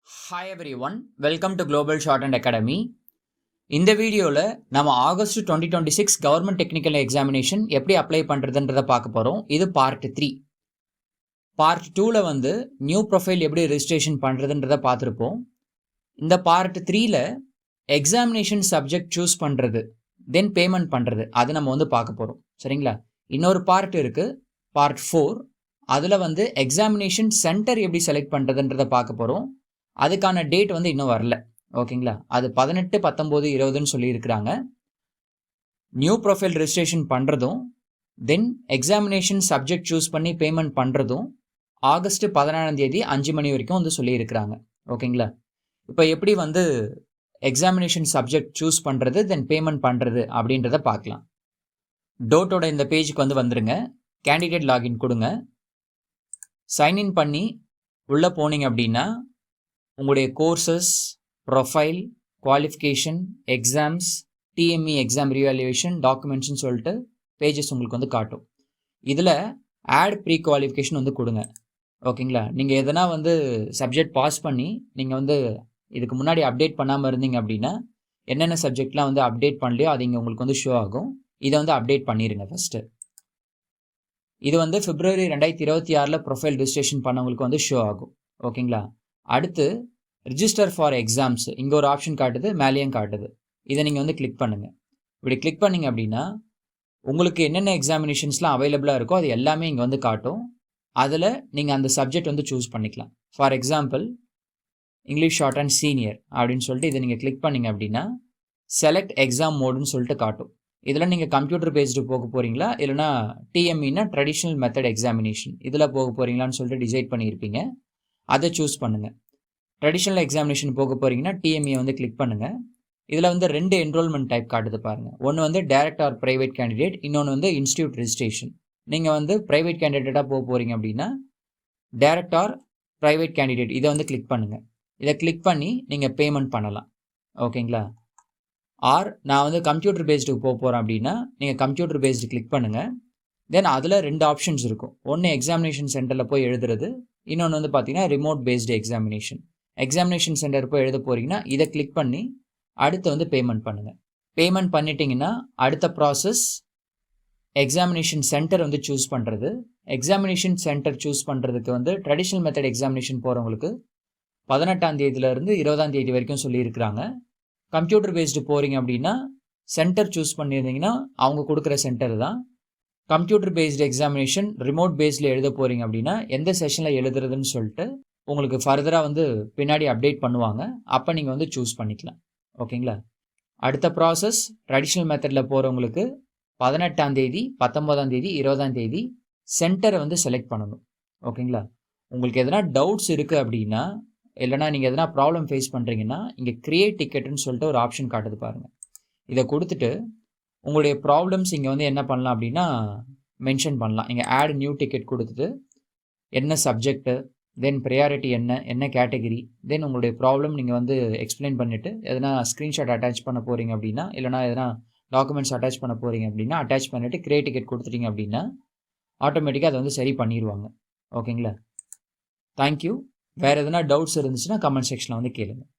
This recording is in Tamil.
Hi everyone, welcome to Global Shorthand Academy. இந்த வீடியோவில் நம்ம ஆகஸ்ட் 2026 கவர்மெண்ட் டெக்னிக்கல் எக்ஸாமினேஷன் எப்படி அப்ளை பண்ணுறதுன்றதை பார்க்க போகிறோம். இது பார்ட் 3. பார்ட் 2ல் வந்து நியூ ப்ரொஃபைல் எப்படி ரெஜிஸ்ட்ரேஷன் பண்ணுறதுன்றதை பார்த்துருப்போம். இந்த பார்ட் 3ல் எக்ஸாமினேஷன் சப்ஜெக்ட் சூஸ் பண்ணுறது, தென் பேமெண்ட் பண்ணுறது, அது நம்ம வந்து பார்க்க போகிறோம். சரிங்களா? இன்னொரு பார்ட் இருக்குது, பார்ட் 4. அதில் வந்து எக்ஸாமினேஷன் சென்டர் எப்படி செலக்ட் பண்ணுறதுன்றதை பார்க்க போகிறோம். அதுக்கான டேட் வந்து இன்னும் வரல. ஓகேங்களா? அது 18, 19, 20ன்னு சொல்லியிருக்கிறாங்க. நியூ ப்ரொஃபைல் ரெஜிஸ்ட்ரேஷன் பண்ணுறதும் தென் எக்ஸாமினேஷன் சப்ஜெக்ட் சூஸ் பண்ணி பேமெண்ட் பண்ணுறதும் ஆகஸ்ட் 17 5 மணி வரைக்கும் வந்து சொல்லியிருக்கிறாங்க. ஓகேங்களா? இப்போ எப்படி வந்து எக்ஸாமினேஷன் சப்ஜெக்ட் சூஸ் பண்ணுறது தென் பேமெண்ட் பண்ணுறது அப்படின்றத பார்க்கலாம். டோட்டோட இந்த பேஜுக்கு வந்து வந்துடுங்க. கேண்டிடேட் லாகின் கொடுங்க. சைன்இன் பண்ணி உள்ளே போனீங்க அப்படின்னா உங்களுடைய courses, profile, qualification, exams, DME exam revaluation, டாக்குமெண்ட்ஸ்னு சொல்லிட்டு பேஜஸ் உங்களுக்கு வந்து காட்டும். இதில் ஆட் ப்ரீ குவாலிஃபிகேஷன் வந்து கொடுங்க. ஓகேங்களா? நீங்கள் எதனா வந்து சப்ஜெக்ட் பாஸ் பண்ணி நீங்கள் வந்து இதுக்கு முன்னாடி அப்டேட் பண்ணாமல் இருந்தீங்க அப்படின்னா என்னென்ன சப்ஜெக்ட்லாம் வந்து அப்டேட் பண்ணலையோ அது இங்கே உங்களுக்கு வந்து ஷோ ஆகும். இதை வந்து அப்டேட் பண்ணிடுங்க ஃபஸ்ட்டு. இது வந்து February 2026 ப்ரொஃபைல் ரெஜிஸ்ட்ரேஷன் பண்ணவங்களுக்கு வந்து ஷோ ஆகும். ஓகேங்களா? அடுத்து ரிஜிஸ்டர் ஃபார் எக்ஸாம்ஸ், இங்கே ஒரு ஆப்ஷன் காட்டுது, மேலேயும் காட்டுது. இதை நீங்கள் வந்து கிளிக் பண்ணுங்கள். இப்படி கிளிக் பண்ணிங்க அப்படின்னா உங்களுக்கு என்னென்ன எக்ஸாமினேஷன்ஸ்லாம் அவைலபிளாக இருக்கோ அது எல்லாமே இங்கே வந்து காட்டும். அதில் நீங்கள் அந்த சப்ஜெக்ட் வந்து சூஸ் பண்ணிக்கலாம். For example English short and senior அப்படின்னு சொல்லிட்டு இதை நீங்கள் கிளிக் பண்ணிங்க அப்படின்னா செலக்ட் எக்ஸாம் மோடுன்னு சொல்லிட்டு காட்டும். இதில் நீங்கள் கம்ப்யூட்டர் பேஸ்டு போக போகிறீங்களா, இல்லைனா டிஎம்இனா ட்ரெடிஷ்னல் மெத்தட் எக்ஸாமினேஷன் இதில் போக போகிறீங்களான்னு சொல்லிட்டு டிசைட் பண்ணியிருப்பீங்க. அதை சூஸ் பண்ணுங்கள். ட்ரெடிஷ்னல் எக்ஸாமினேஷன் போக போகிறீங்கன்னா டிஎம்இ வந்து கிளிக் பண்ணுங்கள். இதில் வந்து 2 என்ரோல்மெண்ட் டைப் காட்டுது பாருங்கள். ஒன்று வந்து டைரக்ட் ஆர் ப்ரைவேட் கேண்டிடேட், இன்னொன்று வந்து இன்ஸ்டியூட் ரெஜிஸ்ட்ரேஷன். நீங்கள் வந்து ப்ரைவேட் கேண்டிடேட்டாக போக போகிறீங்க அப்படின்னா டைரக்ட் ஆர் ப்ரைவேட் கேண்டிடேட் இதை வந்து கிளிக் பண்ணுங்கள். இதை கிளிக் பண்ணி நீங்கள் பேமெண்ட் பண்ணலாம். ஓகேங்களா? ஆர் நான் வந்து கம்ப்யூட்டர் பேஸ்டுக்கு போக போகிறேன் அப்படின்னா நீங்கள் கம்ப்யூட்டர் பேஸ்டு கிளிக் பண்ணுங்கள். தென் அதில் 2 ஆப்ஷன்ஸ் இருக்கும். ஒன்று எக்ஸாமினேஷன் சென்டரில் போய் எழுதுறது, இன்னொன்று வந்து பார்த்தீங்கன்னா remote based examination. Examination centre போய் எழுத போகிறீங்கன்னா இதை கிளிக் பண்ணி அடுத்து வந்து பேமெண்ட் பண்ணுங்கள். பேமெண்ட் பண்ணிட்டீங்கன்னா அடுத்த ப்ராசஸ் எக்ஸாமினேஷன் சென்டர் வந்து சூஸ் பண்ணுறது. எக்ஸாமினேஷன் சென்டர் சூஸ் பண்ணுறதுக்கு வந்து ட்ரெடிஷ்னல் மெத்தட் எக்ஸாமினேஷன் போகிறவங்களுக்கு 18ஆம் தேதியிலேருந்து 20ஆம் தேதி வரைக்கும் சொல்லியிருக்கிறாங்க. கம்ப்யூட்டர் பேஸ்டு போகிறீங்க அப்படின்னா சென்டர் சூஸ் பண்ணியிருந்தீங்கன்னா அவங்க கொடுக்குற சென்டர் தான். கம்ப்யூட்டர் பேஸ்டு எக்ஸாமினேஷன் ரிமோட் பேஸ்டில் எழுத போகிறீங்க அப்படின்னா எந்த செஷனில் எழுதுறதுன்னு சொல்லிட்டு உங்களுக்கு ஃபர்தராக வந்து பின்னாடி அப்டேட் பண்ணுவாங்க. அப்போ நீங்கள் வந்து சூஸ் பண்ணிக்கலாம். ஓகேங்களா? அடுத்த ப்ராசஸ் ட்ரெடிஷ்னல் மெத்தடில் போகிறவங்களுக்கு 18ஆம் தேதி, 19ஆம் தேதி, 20ஆம் தேதி சென்டரை வந்து செலக்ட் பண்ணணும். ஓகேங்களா? உங்களுக்கு எதனா டவுட்ஸ் இருக்குது அப்படின்னா, இல்லைனா நீங்கள் எதனா ப்ராப்ளம் ஃபேஸ் பண்ணுறீங்கன்னா இங்கே கிரியேட் டிக்கெட்டுன்னு சொல்லிட்டு ஒரு ஆப்ஷன் காட்டுது பாருங்கள். இதை கொடுத்துட்டு உங்களுடைய ப்ராப்ளம்ஸ் இங்கே வந்து என்ன பண்ணலாம் அப்படின்னா மென்ஷன் பண்ணலாம். இங்கே ஆட் நியூ டிக்கெட் கொடுத்துட்டு என்ன சப்ஜெக்ட்டு, தென் ப்ரையாரிட்டி என்ன கேட்டகிரி, தென் உங்களுடைய ப்ராப்ளம் நீங்கள் வந்து எக்ஸ்பிளைன் பண்ணிவிட்டு எதனா ஸ்க்ரீன்ஷாட் அட்டாச் பண்ண போகிறீங்க அப்படின்னா, இல்லைனா எதனா டாக்குமெண்ட்ஸ் அட்டாச் பண்ண போகிறீங்க அப்படின்னா அட்டாச் பண்ணிவிட்டு கிரியேட் டிக்கெட் கொடுத்துட்டீங்க அப்படின்னா ஆட்டோமேட்டிக்காக அதை வந்து சரி பண்ணிடுவாங்க. ஓகேங்களா? தேங்க்யூ. வேறு எதனா டவுட்ஸ் இருந்துச்சுன்னா கமெண்ட் செக்ஷனில் வந்து கேளுங்கள்.